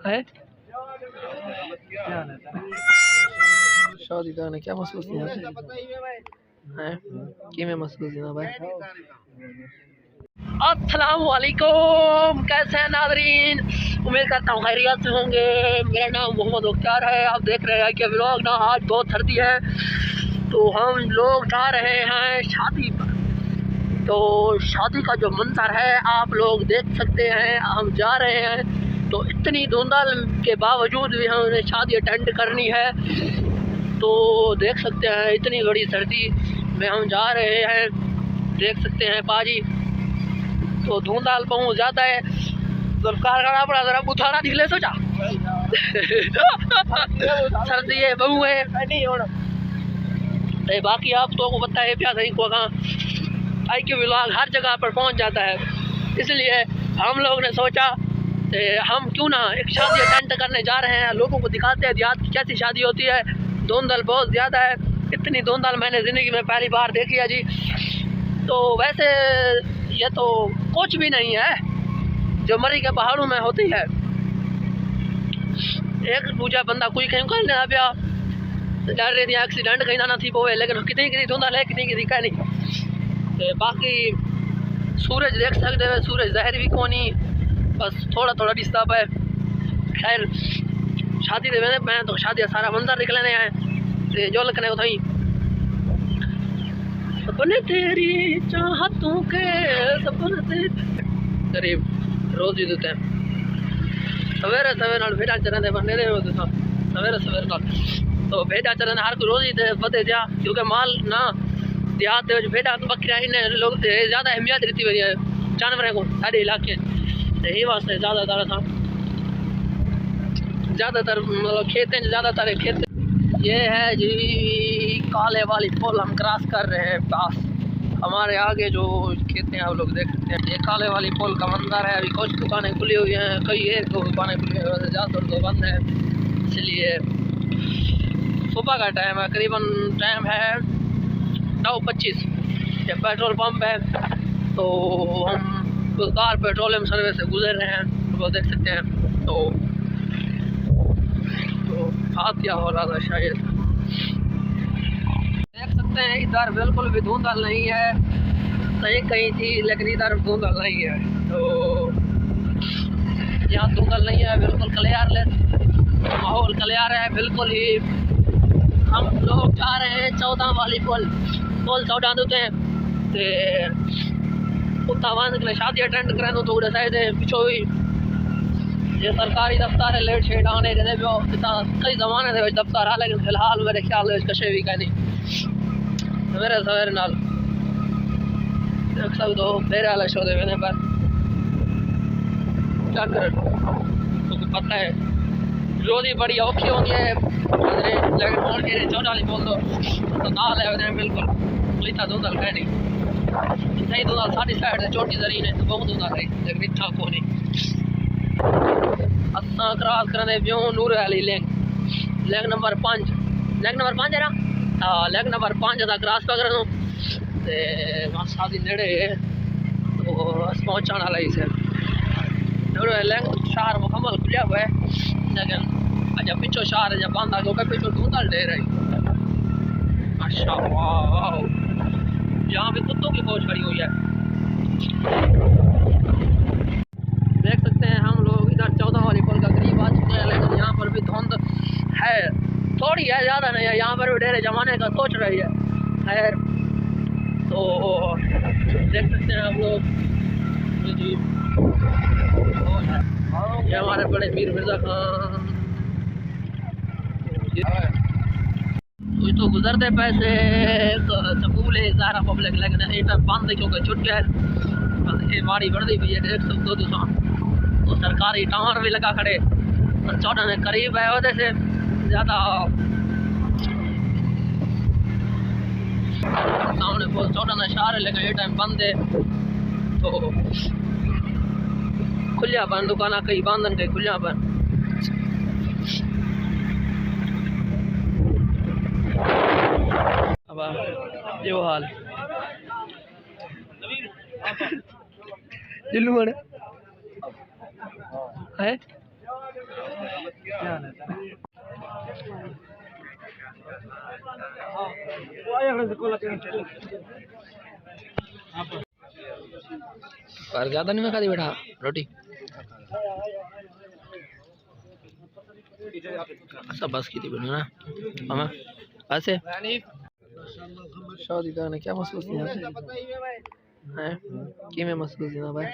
है शादी करने क्या महसूस हुआ है कि मैं महसूस हुआ भाई। अस्सलाम वालेकुम, कैसे हैं नाज़रीन, उम्मीद करता हूँ खैरियत से होंगे। मेरा नाम मोहम्मद मुख्तार है। आप देख रहे हैं कि व्लॉग ना आज बहुत सर्दी है तो हम लोग जा रहे हैं शादी पर। तो शादी का जो मंजर है आप लोग देख सकते हैं। हम जा रहे हैं तो इतनी धुंधल के बावजूद भी हमें शादी अटेंड करनी है। तो देख सकते हैं इतनी बड़ी सर्दी में हम जा रहे हैं, देख सकते हैं पाजी। तो धुंधल बहुत ज़्यादा है, सरकार का पड़ा जरा बुथारा निकले सोचा सर्दी है बहु है नहीं। बाकी आप तो को पता है प्यास को कहाँ आई क्यों व्लॉग हर जगह पर पहुंच जाता है, इसलिए हम लोग ने सोचा हम क्यों ना एक शादी अटेंड करने जा रहे हैं, लोगों को दिखाते हैं देहात की कैसी शादी होती है। धुंधल बहुत ज़्यादा है, इतनी धुंधल मैंने ज़िंदगी में पहली बार देखी है जी। तो वैसे ये तो कुछ भी नहीं है जो मरी के पहाड़ों में होती है। एक दूजा बंदा कोई कहीं कर लेना पिया डर रही थी एक्सीडेंट कहीं ना थी पोवे, लेकिन कितनी कितनी धुंधल है कितनी कितनी कह नहीं। बाकी सूरज देख सकते हैं, सूरज जहर भी कोनी, बस थोड़ा थोड़ा डिस्टर्ब है। खैर शादी दे मैं तो शादी सारा मंजर निकलने आए जो लगने को थी सपने तेरी चाहतों के सपने करीब रोज ही देते हैं सवेरे सवेरे नाल भेड़ा चरने बनने दे सवेरे सवेरे नाल। तो भेड़ा चरने हर कोई रोज ही बदे जा क्योंकि माल ना देहात भेड़ा तो बकरियाँ इन्हें लोग ज़्यादा अहमियत रहती है जानवरों को सारे इलाके, यही वास्ते ज़्यादातर था ज़्यादातर मतलब खेतें ज़्यादातर खेत। ये है जी काले वाली पुल हम क्रॉस कर रहे हैं पास, हमारे आगे जो खेतें आप लोग देख सकते हैं। ये काले वाली पुल का मंजर है। अभी कुछ दुकानें खुली हुई हैं, कई एक दो दुकानें खुली हुई हैं, ज़्यादातर तो बंद है। इसलिए सुबह का टाइम है, करीबन टाइम है 9:25। ये पेट्रोल पंप है तो हम गुलजार पेट्रोलियम सर्विस से गुजर रहे हैं, वो देख सकते हैं। तो हाथ क्या हो रहा था शायद देख सकते हैं। इधर बिल्कुल भी धुंधल नहीं है, कहीं कहीं थी लेकिन इधर धुंधल नहीं है। तो यहाँ धुंधल नहीं है, बिल्कुल क्लियर माहौल क्लियर है बिल्कुल ही। हम लोग जा रहे हैं 14 वाली पुल 14 देते हैं उत्तावान के शादी अटेंड करें तो उड़े शायद पिछो ही ये सरकारी दफ्तर है लेट शेट आने के कई जमाने से दफ्तर है, लेकिन फिलहाल मेरे ख्याल में कशे भी कहनी सवेरे सवेरे नाल देख सकते हो मेरे वाले शो देने पर क्या कर तो पता है रोज ही बड़ी औखी होती है, लेकिन फोन के 14 वाली बोल तो ना ले बिल्कुल इतना धुंधल कह नहीं सही धुंधल सारी साइड से छोटी जरीन है तो बहुत धुंधल है लेकिन इतना को नहीं। असा क्रॉस करने पियो नूर वाली लेग नंबर 5 है ना। हाँ लेग नंबर 5 अदा क्रॉस कर बस शादी नेड़े तो बस पहुँचाने वाला ही से लेग शहर मुकम्मल खुलिया हुआ है, लेकिन अच्छा पिछो शहर है जब बंद आ गया पिछो धुंधल ढेर है। माशाअल्लाह यहाँ भी कुत्तों की फौज खड़ी हुई है, देख सकते हैं। हम लोग इधर 14 वाली पुल का करीब आ चुके हैं, लेकिन यहाँ पर भी धुंध है, थोड़ी है ज़्यादा नहीं है। यहाँ पर भी ढेरे जमाने का सोच रही है। खैर तो देख सकते हैं आप लोग जी ये हमारे बड़े मीर मिर्जा खान कुछ तो गुजरते पैसे स्कूल है सारा पब्लिक, लेकिन इधर बंद क्योंकि छुट्टी है माड़ी बढ़ गई है। देख सकते हो तो सरकारी टावर भी लगा खड़े 14 में करीब है वजह से ज़्यादा सामने बहुत 14 शहर है, लेकिन ये टाइम बंद है। तो खुलिया बन दुकाना कई बंद कई खुलिया बन। अब यो हाल जिल्लू है पर ज्यादा नहीं मैं खाती बेटा रोटी सब बस की थी बनी ना मामा ऐसे शादी का क्या महसूस किया है कि मैं महसूस किया भाई